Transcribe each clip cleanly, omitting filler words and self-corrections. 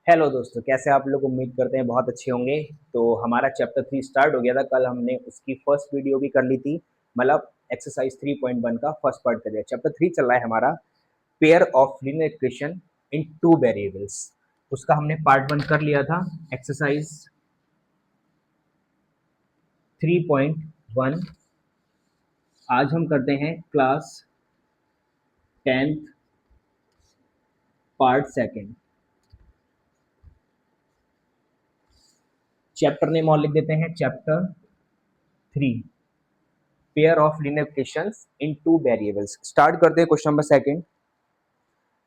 Hello दोस्तों, कैसे आप लोग? उम्मीद करते हैं बहुत अच्छे होंगे। तो हमारा चैप्टर 3 स्टार्ट हो गया था। कल हमने उसकी फर्स्ट वीडियो भी कर ली थी। मतलब एक्सरसाइज 3.1 का फर्स्ट पार्ट कर दिया। चैप्टर 3 चल रहा है हमारा, pair of linear equation in two variables. उसका हमने पार्ट 1 कर लिया था, एक्सरसाइज 3.1। आज हम करते हैं class 10th part second. Chapter name और लिख देते हैं, chapter 3, pair of linear equations in two variables. Start करते हैं क्वेश्चन नंबर सेकंड।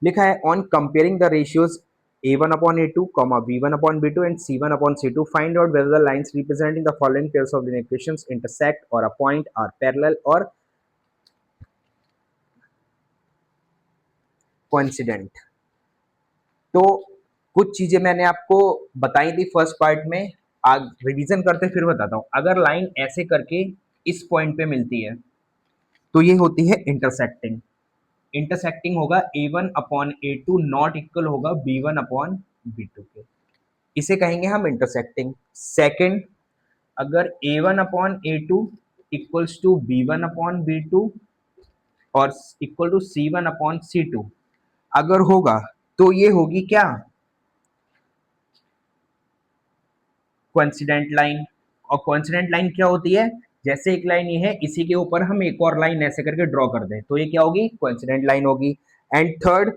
लिखा है, on comparing the ratios a1 upon a2, b1 upon b2 and c1 upon c2, find out whether the lines representing the following pairs of linear equations intersect or a point are parallel or coincident। तो कुछ चीजें मैंने आपको बताई थी first part में, आज revision करते फिर बताता हूं। अगर लाइन ऐसे करके इस पॉइंट पे मिलती है तो ये होती है इंटरसेक्टिंग। इंटरसेक्टिंग होगा a1 upon a2 not equal होगा b1 अपॉन b2 के, इसे कहेंगे हम इंटरसेक्टिंग। सेकंड, अगर a1 upon a2 equals to b1 upon b2 और equal to c1 upon c2 अगर होगा तो ये होगी क्या, कोइंसिडेंट लाइन। और कोइंसिडेंट लाइन क्या होती है? जैसे एक लाइन ये है, इसी के ऊपर हम एक और लाइन ऐसे करके ड्रॉ कर दें तो ये क्या होगी, कोइंसिडेंट लाइन होगी। And third,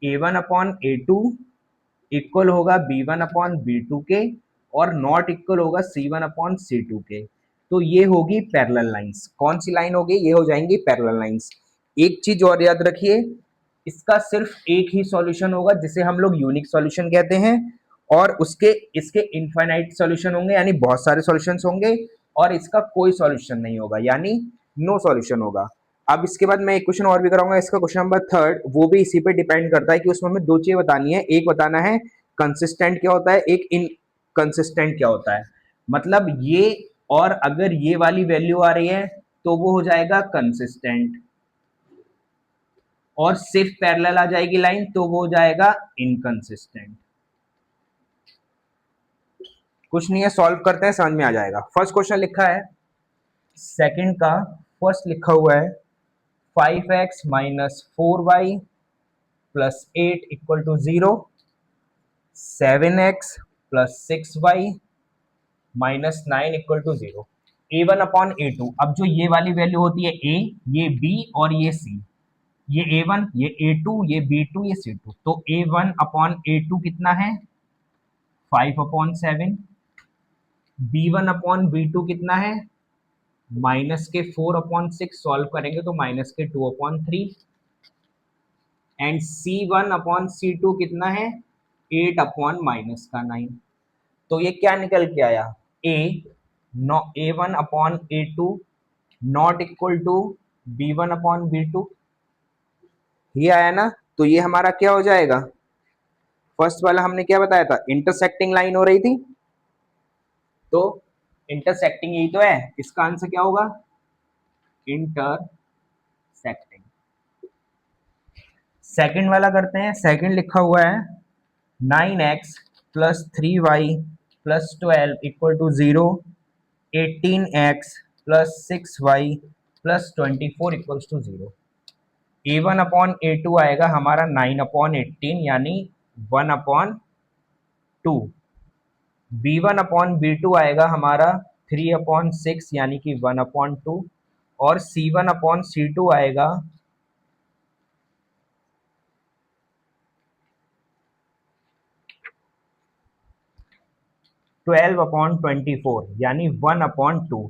a1 upon a2 equal होगा b1 अपॉन b2 के और नॉट इक्वल होगा c1 अपॉन c2 के। तो ये होगी पैरेलल लाइंस। कौन सी लाइन होगी? ये हो जाएंगी पैरेलल लाइंस। एक चीज और याद रखिए, इसका सिर्फ एक ही सॉल्यूशन होगा जिसे हम लोग यूनिक सॉल्यूशन कहते हैं, और उसके इसके इनफाइनाइट सॉल्यूशन होंगे, यानी बहुत सारे सॉल्यूशंस होंगे, और इसका कोई सॉल्यूशन नहीं होगा, यानी नो सॉल्यूशन होगा। अब इसके बाद मैं एक क्वेश्चन और भी कराऊंगा, इसका क्वेश्चन नंबर थर्ड, वो भी इसी पे डिपेंड करता है कि उसमें हमें दो चीजें बतानी है। एक बताना है कंसिस्टेंट क्या होता है, एक इनकंसिस्टेंट क्या होता है। मतलब ये, और अगर ये वाली वैल्यू आ रही है तो वो हो जाएगा कंसिस्टेंट, और सिर्फ पैरेलल आ जाएगी लाइन तो वो हो जाएगा इनकंसिस्टेंट। कुछ नहीं है, सॉल्व करते हैं, समझ में आ जाएगा। फर्स्ट क्वेश्चन लिखा है, सेकंड का फर्स्ट लिखा हुआ है 5x minus 4y plus 8 equal to 0, 7x plus 6y minus 9 equal to 0। a1 upon a2, अब जो ये वाली वैल्यू होती है a, ये b और ये c, ये a1 ये a2 ये b2 ये c2, तो a1 अपॉन a2 कितना है, 5 अपॉन 7। b1 अपॉन b2 कितना है, माइनस के 4 अपॉन 6, सॉल्व करेंगे तो माइनस के 2 upon 3। And c1 upon c2 कितना है, 8 अपॉन माइनस का 9। तो ये क्या निकल के आया, a no a1 upon a2 not equal to b1 upon b2, ये आया ना। तो ये हमारा क्या हो जाएगा, फर्स्ट वाला हमने क्या बताया था, इंटरसेक्टिंग लाइन हो रही थी, तो इंटरसेक्टिंग यही तो है, इसका आंसर क्या होगा, इंटरसेक्टिंग। सेकंड वाला करते हैं। सेकंड लिखा हुआ है 9x plus 3y plus 12 equal to 0, 18x plus 6y plus 24 equals to 0। a1 upon a2 आएगा हमारा 9 अपॉन 18 यानी 1 अपॉन 2। b1 अपॉन b2 आएगा हमारा 3 अपॉन 6 यानी कि 1 अपॉन 2, और c1 अपॉन c2 आएगा 12 अपॉन 24 यानी 1 अपॉन 2।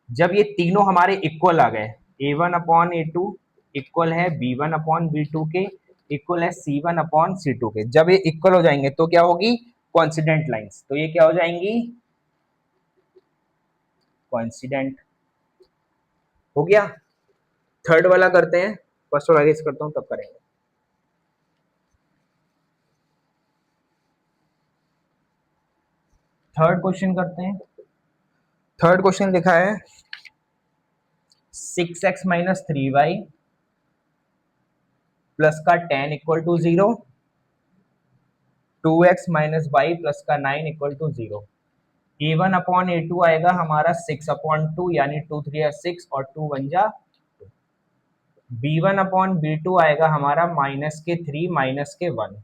जब ये तीनों हमारे इक्वल आ गए, a1 अपॉन a2 इक्वल है b1 अपॉन b2 के, इक्वल है c1 अपॉन c2 के, जब ये इक्वल हो जाएंगे तो क्या होगी, कोइंसिडेंट लाइंस। तो ये क्या हो जाएंगी, कोइंसिडेंट। हो गया। थर्ड वाला करते हैं, फर्स्ट वाला रेस करता हूं तब करेंगे। थर्ड क्वेश्चन करते हैं। थर्ड क्वेश्चन लिखा है 6x माइनस 3y प्लस का 10 equal to 0, 2x minus Y plus का 9 equal to 0। a1 upon a2 आएगा हमारा 6 अपॉन 2 यानी 2 3 या 6 और 2 1 जा। b1 अपॉन b2 आएगा हमारा माइनस के 3 माइनस के 1,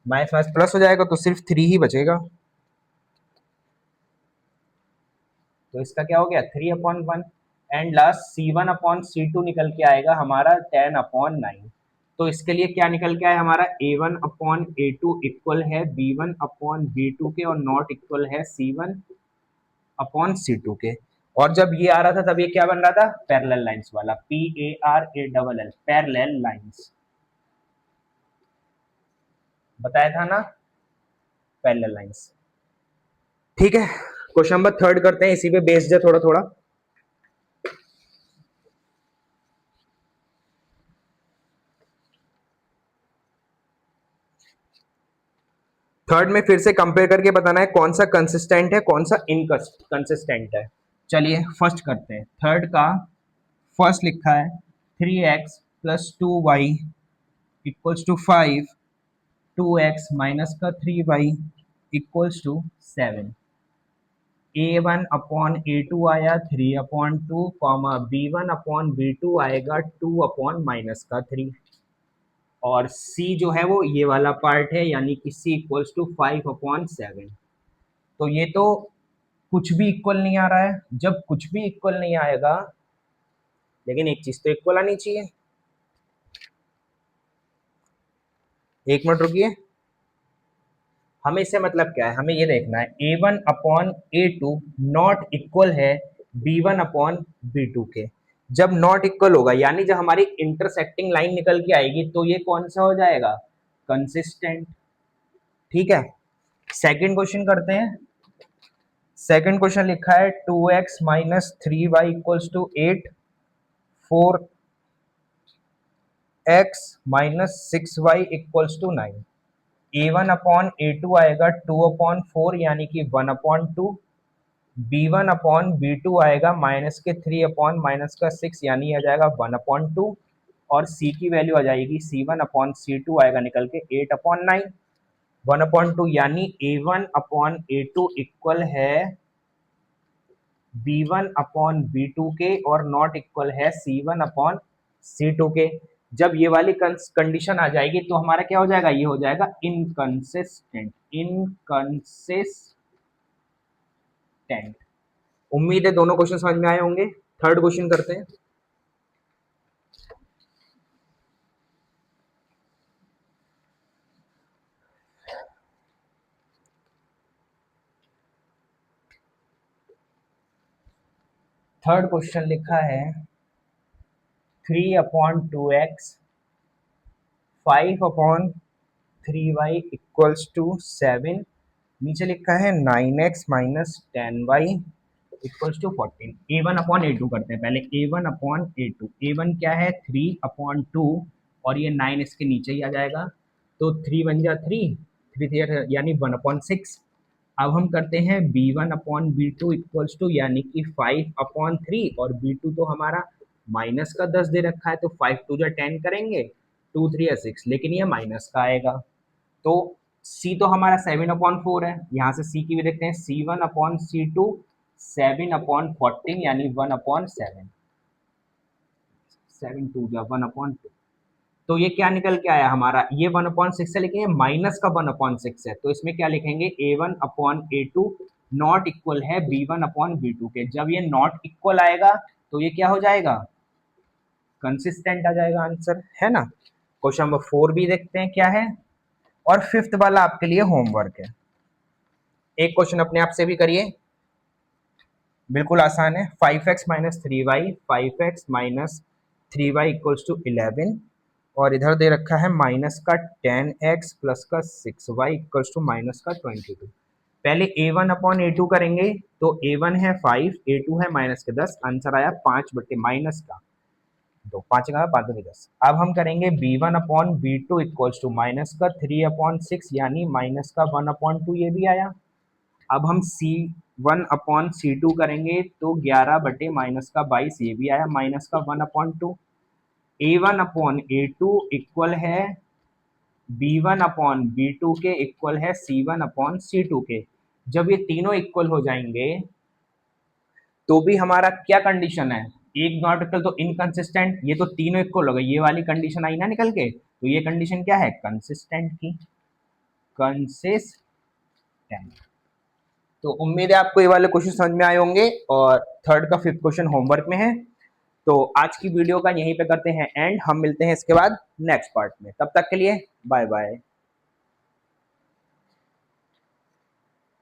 माइनस माइनस प्लस हो जाएगा तो सिर्फ 3 ही बचेगा, तो इसका क्या हो गया 3 upon 1। And last c1 upon c2 निकल के आएगा हमारा 10 अपॉन 9। तो इसके लिए क्या निकल के आया हमारा a1 अपॉन a2 इक्वल है b1 अपॉन b2 के और नॉट इक्वल है c1 अपॉन c2 के। और जब ये आ रहा था तब ये क्या बन रहा था पैरेलल लाइंस वाला, PARALL पैरेलल लाइंस बताया था ना, पैरेलल लाइंस। ठीक है, क्वेश्चन नंबर 3 करते हैं, इसी पे बेस्ड है थोड़ा थोड़ा। थर्ड में फिर से कंपेयर करके बताना है कौन सा कंसिस्टेंट है कौन सा इनकंसिस्टेंट है। चलिए फर्स्ट करते हैं, थर्ड का फर्स्ट लिखा है 3x plus 2y equals to 5, 2x minus का 3y equals to 7। a1 upon a2 आया 3 upon 2, comma b1 upon b2 आएगा 2 अपॉन माइनस का 3, और c जो है वो ये वाला पार्ट है यानी कि c इक्वल्स टू 5 अपॉन 7। तो ये तो कुछ भी इक्वल नहीं आ रहा है, जब कुछ भी इक्वल नहीं आएगा, लेकिन एक चीज तो इक्वल आनी चाहिए। एक मिनट रुकिए, हमें इससे मतलब क्या है, हमें ये देखना है a1 upon a2 not equal है b1 अपॉन b2 के। जब नॉट इक्वल होगा यानी जब हमारी इंटरसेक्टिंग लाइन निकल के आएगी तो ये कौन सा हो जाएगा कंसिस्टेंट। ठीक है, सेकंड क्वेश्चन करते हैं। सेकंड क्वेश्चन लिखा है 2x minus 3y equals to 8, 4x minus 6y equals to 9। a1 upon a2 आएगा 2 अपॉन 4 यानी कि 1 अपॉन 2, b1 अपॉन b2 आएगा माइनस के 3 अपॉन माइनस का 6 यानी आ जाएगा 1 अपॉन 2, और c की वैल्यू आ जाएगी c1 अपॉन c2 आएगा निकल के 8 अपॉन 9, 1 अपॉन 2 यानी a1 अपॉन a2 इक्वल है b1 अपॉन b2 के और नॉट इक्वल है c1 अपॉन c2 के। जब ये वाली कंडीशन आ जाएगी तो हमारा क्या हो जाएगा, ये हो जाएगा इनकंसिस्टेंट। इनकंसिस्टेंट। उम्मीद है दोनों क्वेश्चन समझ में आए होंगे। थर्ड क्वेश्चन करते हैं। थर्ड क्वेश्चन लिखा है 3 upon 2x 5 upon 3y equals to 7। नीचे लिखा है 9x minus 10y equals to 14। a1 upon a2 करते हैं पहले, a1 अपॉन a2। a1 क्या है 3 अपॉन 2 और ये 9 इसके नीचे ही आ जाएगा, तो 3 बन जा 3, 3 यानी 1 अपॉन 6। अब हम करते हैं b1 upon b2 equals to यानी कि 5 अपॉन 3, और b2 तो हमारा माइनस का 10 दे रखा है तो 5 2 जा 10 करेंगे, 2 3 या 6, लेकिन ये माइनस का आएगा। तो c तो हमारा 7 अपॉन 4 है, यहाँ से c की भी देखते हैं c1 अपॉन c2 7 अपॉन 14 यानी 1 अपॉन 7, 7 2 जा 1 अपॉन 2। तो ये क्या निकल के आया हमारा, ये 1 अपॉन 6 है लेकिन ये माइनस का 1 अपॉन 6 है, तो इसमें क्या लिखेंगे a1 upon a2 not equal है b1 अपॉन b2 के। जब ये नॉट इक्वल आएगा तो ये क्या हो जाएगा कंसिस्टेंट आ जाएगा आंसर, है ना। क्वेश्चन नंबर 4 भी देखते हैं क्या है, और फिफ्थ वाला आपके लिए होमवर्क है। एक क्वेश्चन अपने आप से भी करिए, बिल्कुल आसान है। 5x minus 3y 5x minus 3y equals to 11, और इधर दे रखा है माइनस का 10x प्लस का 6y इक्वल्स टू माइनस का 22। पहले a1 अपॉन a2 करेंगे, तो a1 है 5, a2 है माइनस के 10, आंसर आया 5 बटे माइनस का 2, 5 का 5 बटे 10। अब हम करेंगे b1 upon b2 equals to minus का 3 अपॉन 6 यानी माइनस का 1 अपॉन 2, ये भी आया। अब हम c1 अपॉन c2 करेंगे तो 11 बटे माइनस का 22, ये भी आया माइनस का 1 upon 2। a1 upon a2 equal है B1 अपॉन B2 के इक्वल है C1 अपॉन C2 के। जब ये तीनों इक्वल हो जाएंगे तो भी हमारा क्या कंडीशन है, एक नॉट इक्वल तो इनकंसिस्टेंट, ये तो तीनों इक्वल हो गए, ये वाली कंडीशन आई ना निकल के, तो ये कंडीशन क्या है, कंसिस्टेंट की, कंसिस्टेंट। तो उम्मीद है आपको ये वाले क्वेश्चन समझ में आए होंगे और थर्ड का फिफ्थ क्वेश्चन होमवर्क में है। तो आज की वीडियो का यहीं पे करते हैं एंड, हम मिलते हैं इसके बाद नेक्स्ट पार्ट में, तब तक के लिए बाय बाय।